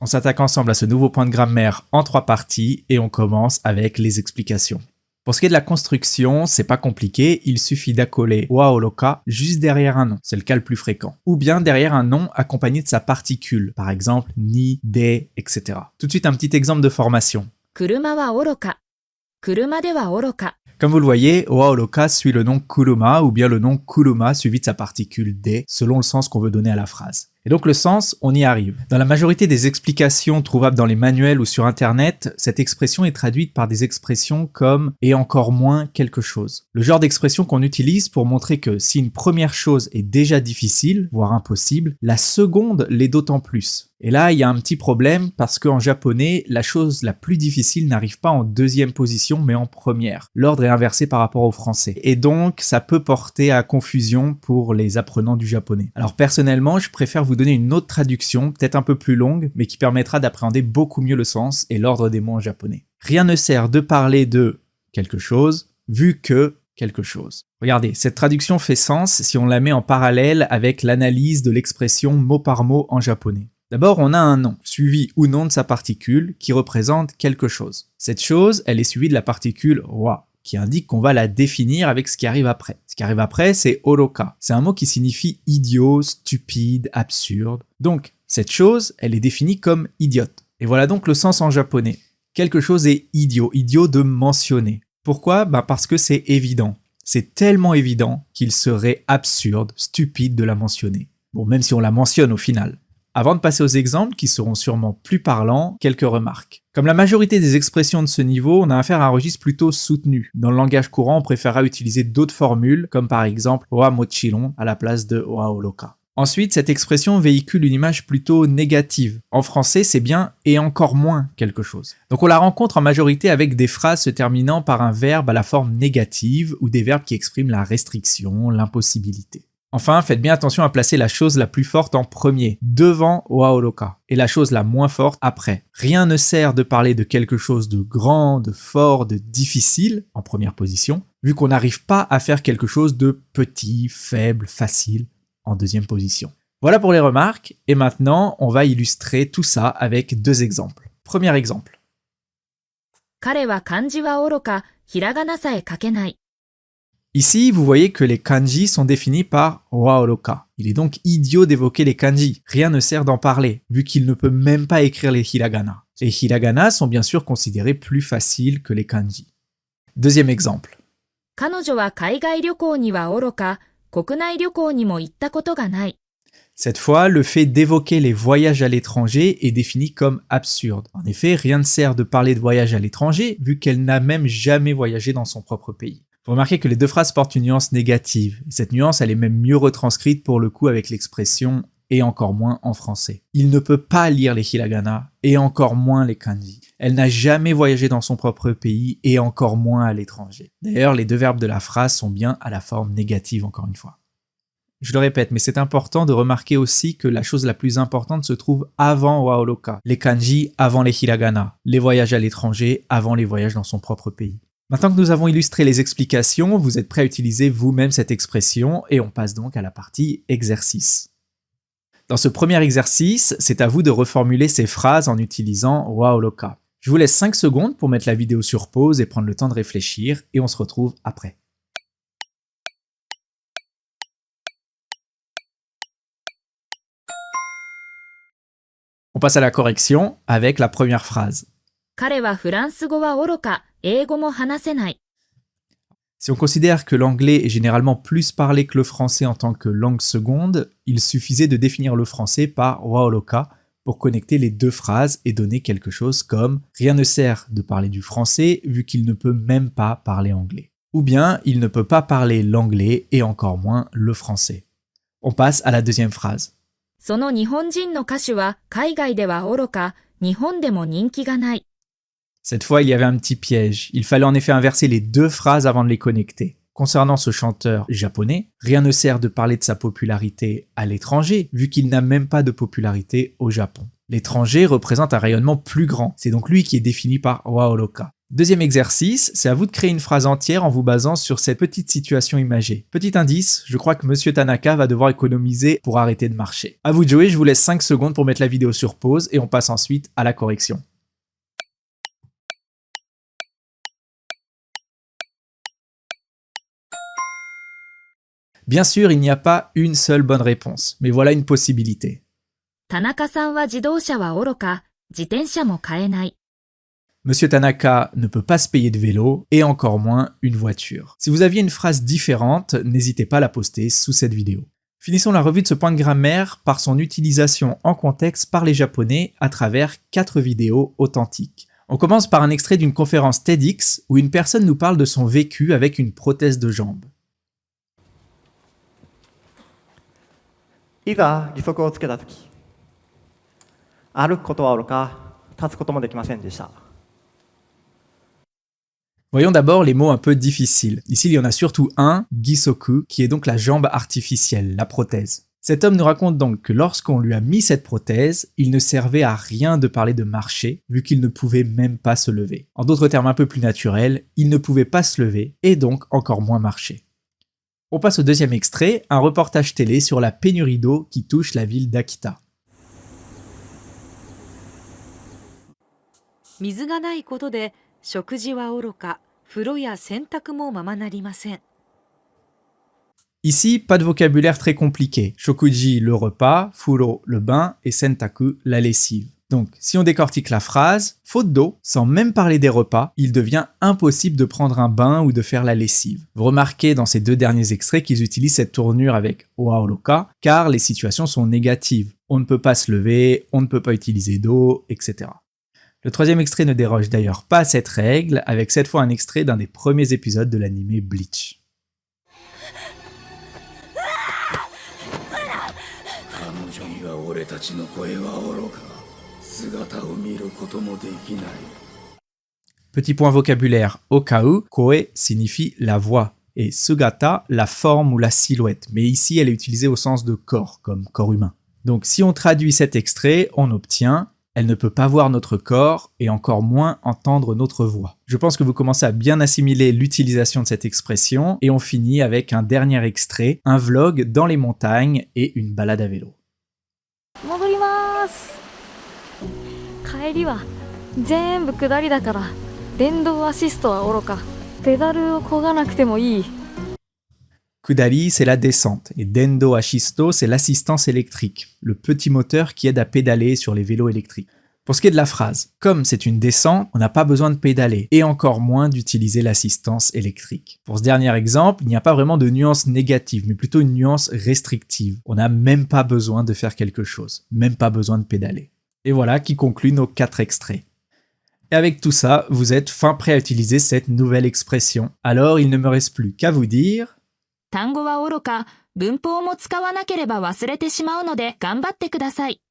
On s'attaque ensemble à ce nouveau point de grammaire en 3 parties et on commence avec les explications. Pour ce qui est de la construction, c'est pas compliqué, il suffit d'accoler wa oloka juste derrière un nom, c'est le cas le plus fréquent. Ou bien derrière un nom accompagné de sa particule, par exemple ni, de, etc. Tout de suite un petit exemple de formation. 車は愚か。車では愚か。 Comme vous le voyez, wa oloka suit le nom kuruma ou bien le nom kuruma suivi de sa particule de selon le sens qu'on veut donner à la phrase. Et donc le sens, on y arrive. Dans la majorité des explications trouvables dans les manuels ou sur internet, cette expression est traduite par des expressions comme « et encore moins quelque chose ». Le genre d'expression qu'on utilise pour montrer que si une première chose est déjà difficile, voire impossible, la seconde l'est d'autant plus. Et là, il y a un petit problème parce qu'en japonais, la chose la plus difficile n'arrive pas en deuxième position mais en première. L'ordre est inversé par rapport au français. Et donc, ça peut porter à confusion pour les apprenants du japonais. Alors personnellement, je préfère vous donner une autre traduction, peut-être un peu plus longue, mais qui permettra d'appréhender beaucoup mieux le sens et l'ordre des mots en japonais. Rien ne sert de parler de quelque chose, vu que quelque chose. Regardez, cette traduction fait sens si on la met en parallèle avec l'analyse de l'expression mot par mot en japonais. D'abord, on a un nom, suivi ou non de sa particule, qui représente quelque chose. Cette chose, elle est suivie de la particule wa, qui indique qu'on va la définir avec ce qui arrive après. Ce qui arrive après, c'est oroka. C'est un mot qui signifie idiot, stupide, absurde. Donc, cette chose, elle est définie comme idiote. Et voilà donc le sens en japonais. Quelque chose est idiot, idiot de mentionner. Pourquoi ? Parce que c'est évident. C'est tellement évident qu'il serait absurde, stupide de la mentionner. Bon, même si on la mentionne au final. Avant de passer aux exemples, qui seront sûrement plus parlants, quelques remarques. Comme la majorité des expressions de ce niveau, on a affaire à un registre plutôt soutenu. Dans le langage courant, on préférera utiliser d'autres formules, comme par exemple wa mochiron à la place de wa oloka. Ensuite, cette expression véhicule une image plutôt négative. En français, c'est bien « et encore moins quelque chose ». Donc on la rencontre en majorité avec des phrases se terminant par un verbe à la forme négative ou des verbes qui expriment la restriction, l'impossibilité. Enfin, faites bien attention à placer la chose la plus forte en premier, devant wa oloka, et la chose la moins forte après. Rien ne sert de parler de quelque chose de grand, de fort, de difficile, en première position, vu qu'on n'arrive pas à faire quelque chose de petit, faible, facile, en deuxième position. Voilà pour les remarques, et maintenant, on va illustrer tout ça avec 2 exemples. Premier exemple. 彼は漢字は愚か、ひらがなさえ書けない。 Ici, vous voyez que les kanji sont définis par wa oloka. Il est donc idiot d'évoquer les kanji. Rien ne sert d'en parler, vu qu'il ne peut même pas écrire les hiragana. Les hiragana sont bien sûr considérés plus faciles que les kanji. Deuxième exemple. 彼女は海外旅行には愚か、国内旅行にも行ったことがない。 Cette fois, le fait d'évoquer les voyages à l'étranger est défini comme absurde. En effet, rien ne sert de parler de voyage à l'étranger, vu qu'elle n'a même jamais voyagé dans son propre pays. Vous remarquez que les 2 phrases portent une nuance négative. Et cette nuance, elle est même mieux retranscrite pour le coup avec l'expression « et encore moins » en français. Il ne peut pas lire les hiragana, et encore moins les kanji. Elle n'a jamais voyagé dans son propre pays, et encore moins à l'étranger. D'ailleurs, les 2 verbes de la phrase sont bien à la forme négative encore une fois. Je le répète, mais c'est important de remarquer aussi que la chose la plus importante se trouve avant wa oloka. Les kanji avant les hiragana. Les voyages à l'étranger avant les voyages dans son propre pays. Maintenant que nous avons illustré les explications, vous êtes prêts à utiliser vous-même cette expression et on passe donc à la partie exercice. Dans ce premier exercice, c'est à vous de reformuler ces phrases en utilisant wa oloka. Je vous laisse 5 secondes pour mettre la vidéo sur pause et prendre le temps de réfléchir et on se retrouve après. On passe à la correction avec la première phrase. 彼はフランス語は愚か、英語も話せない。 Si on considère que l'anglais est généralement plus parlé que le français en tant que langue seconde, il suffisait de définir le français par wa oloka pour connecter les 2 phrases et donner quelque chose comme « Rien ne sert de parler du français vu qu'il ne peut même pas parler anglais ». Ou bien « Il ne peut pas parler l'anglais et encore moins le français ». On passe à la deuxième phrase. その日本人の歌手は海外では愚か、日本でも人気がない。 Cette fois, il y avait un petit piège. Il fallait en effet inverser les 2 phrases avant de les connecter. Concernant ce chanteur japonais, rien ne sert de parler de sa popularité à l'étranger, vu qu'il n'a même pas de popularité au Japon. L'étranger représente un rayonnement plus grand. C'est donc lui qui est défini par wa oloka. Deuxième exercice, c'est à vous de créer une phrase entière en vous basant sur cette petite situation imagée. Petit indice, je crois que Monsieur Tanaka va devoir économiser pour arrêter de marcher. À vous de jouer, je vous laisse 5 secondes pour mettre la vidéo sur pause et on passe ensuite à la correction. Bien sûr, il n'y a pas une seule bonne réponse, mais voilà une possibilité. 田中さんは自動車は愚か、自転車も買えない。 Monsieur Tanaka ne peut pas se payer de vélo et encore moins une voiture. Si vous aviez une phrase différente, n'hésitez pas à la poster sous cette vidéo. Finissons la revue de ce point de grammaire par son utilisation en contexte par les Japonais à travers 4 vidéos authentiques. On commence par un extrait d'une conférence TEDx où une personne nous parle de son vécu avec une prothèse de jambe. いざ義足をつけたとき、歩くことはおろか、立つこともできませんでした。 Voyons d'abord les mots un peu difficiles. Ici, il y en a surtout un, gisoku, qui est donc la jambe artificielle, la prothèse. Cet homme nous raconte donc que lorsqu'on lui a mis cette prothèse, il ne servait à rien de parler de marcher, vu qu'il ne pouvait même pas se lever. En d'autres termes un peu plus naturels, il ne pouvait pas se lever, et donc encore moins marcher. On passe au deuxième extrait, un reportage télé sur la pénurie d'eau qui touche la ville d'Akita. 水がないことで食事はおろか風呂や洗濯もままなりません。 Ici, pas de vocabulaire très compliqué. Shokuji, le repas, furo, le bain, et sentaku, la lessive. Donc, si on décortique la phrase, faute d'eau, sans même parler des repas, il devient impossible de prendre un bain ou de faire la lessive. Vous remarquez dans ces 2 derniers extraits qu'ils utilisent cette tournure avec oaoroka, car les situations sont négatives. On ne peut pas se lever, on ne peut pas utiliser d'eau, etc. Le 3e extrait ne déroge d'ailleurs pas à cette règle, avec cette fois un extrait d'un des premiers épisodes de l'anime Bleach. 姿を見ることもできない。 Petit point vocabulaire, okau, koe signifie la voix, et sugata, la forme ou la silhouette, mais ici elle est utilisée au sens de corps, comme corps humain. Donc si on traduit cet extrait, on obtient « Elle ne peut pas voir notre corps et encore moins entendre notre voix ». Je pense que vous commencez à bien assimiler l'utilisation de cette expression, et on finit avec un dernier extrait, un vlog dans les montagnes et une balade à vélo. 戻ります。帰りは全部下りだから電動アシストはおろかペダルを漕がなくてもいい。 Kudari, c'est la descente, et Dendo Ashisto, c'est l'assistance électrique, le petit moteur qui aide à pédaler sur les vélos électriques. Pour ce qui est de la phrase, comme c'est une descente, on n'a pas besoin de pédaler, et encore moins d'utiliser l'assistance électrique. Pour ce dernier exemple, il n'y a pas vraiment de nuance négative, mais plutôt une nuance restrictive. On n'a même pas besoin de faire quelque chose, même pas besoin de pédaler. Et voilà qui conclut nos 4 extraits. Et avec tout ça, vous êtes fin prêt à utiliser cette nouvelle expression. Alors il ne me reste plus qu'à vous dire... 単語は愚か、文法も使わなければ忘れてしまうので頑張ってください。